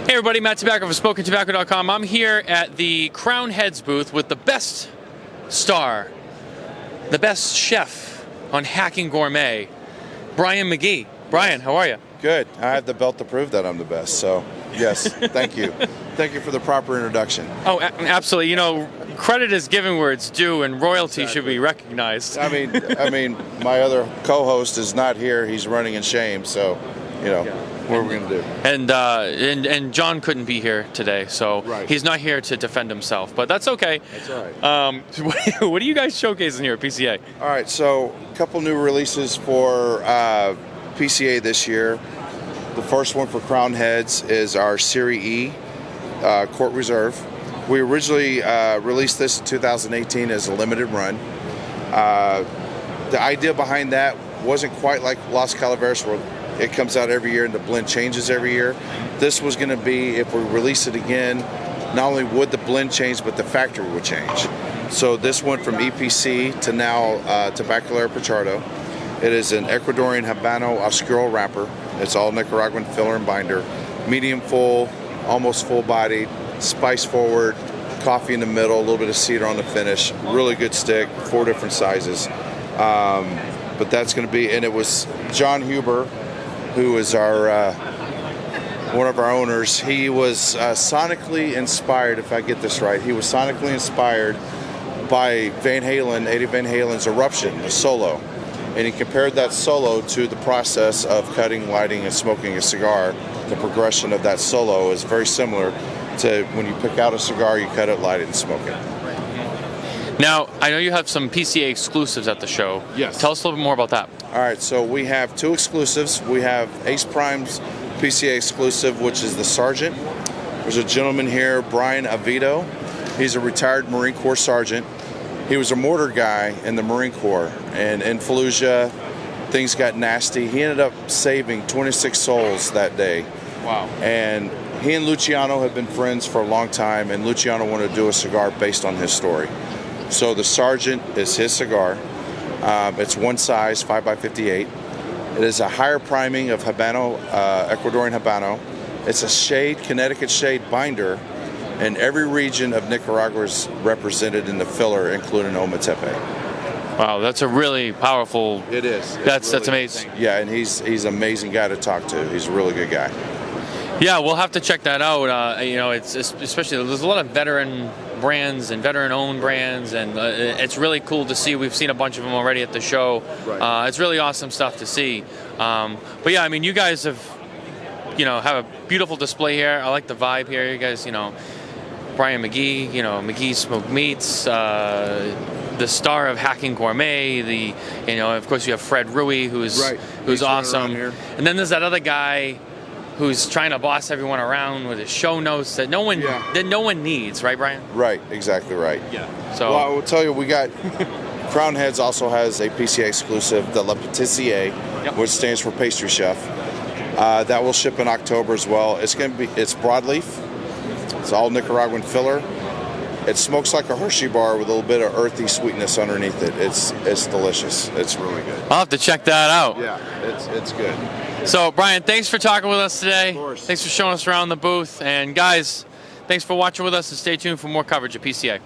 Hey everybody, Matt Tobacco from SpokenTobacco.com. I'm here at the Crown Heads booth with the best star, the best chef on Hacking Gourmet, Brian McGee. Brian, how are you? Good. I have the belt to prove that I'm the best, so yes, thank you. Thank you for the proper introduction. Oh, absolutely. You know, credit is given where it's due, and royalty should be recognized. I mean, my other co-host is not here. He's running in shame, so, you know, what are we going to do? And John couldn't be here today, so he's not here to defend himself, but that's okay. That's all right. What are you guys showcasing here at PCA? All right, so a couple new releases for PCA this year. The first one for Crown Heads is our Series E Court Reserve. We originally released this in 2018 as a limited run. The idea behind that wasn't quite like Las Calaveras, where it comes out every year and the blend changes every year. This was going to be, if we release it again, not only would the blend change, but the factory would change. So this went from EPC to now Tabacalera Pichardo. It is an Ecuadorian Habano Oscuro wrapper. It's all Nicaraguan filler and binder. Medium full, almost full bodied, spice forward, coffee in the middle, a little bit of cedar on the finish. Really good stick, 4 different sizes. But that's going to be, and it was John Huber, who is our one of our owners. He was sonically inspired, if I get this right, he was sonically inspired by Van Halen, Eddie Van Halen's Eruption, the solo. And he compared that solo to the process of cutting, lighting, and smoking a cigar. The progression of that solo is very similar to when you pick out a cigar, you cut it, light it, and smoke it. Now, I know you have some PCA exclusives at the show. Yes. Tell us a little bit more about that. All right, so we have 2 exclusives. We have Ace Prime's PCA exclusive, which is the Sergeant. There's a gentleman here, Brian Avito. He's a retired Marine Corps sergeant. He was a mortar guy in the Marine Corps, and in Fallujah, things got nasty. He ended up saving 26 souls that day. Wow. And he and Luciano have been friends for a long time, and Luciano wanted to do a cigar based on his story. So the Sergeant is his cigar. It's one size, 5x58. It is a higher priming of Habano, Ecuadorian Habano. It's a shade, Connecticut shade binder, and every region of Nicaragua is represented in the filler, including Ometepe. Wow, that's a really powerful. It is. That's amazing. Yeah, and he's an amazing guy to talk to. He's a really good guy. Yeah, we'll have to check that out. You know, it's especially there's a lot of veteran brands and veteran-owned brands, and it's really cool to see. We've seen a bunch of them already at the show. Right. It's really awesome stuff to see. But yeah, I mean, you guys have a beautiful display here. I like the vibe here. You guys, Brian McGee, McGee Smoked Meats, the star of Hacking Gourmet. Of course, you have Fred Rui, who's awesome. And then there's that other guy who's trying to boss everyone around with his show notes that no one needs, right, Brian? Right, exactly right. Yeah. So well, I will tell you, we got Crown Heads also has a PCA exclusive, the Le Patissier, which stands for pastry chef. That will ship in October as well. It's broadleaf. It's all Nicaraguan filler. It smokes like a Hershey bar with a little bit of earthy sweetness underneath it. It's delicious. It's really good. I'll have to check that out. Yeah, it's good. So, Brian, thanks for talking with us today. Of course. Thanks for showing us around the booth. And guys, thanks for watching with us, and stay tuned for more coverage of PCA.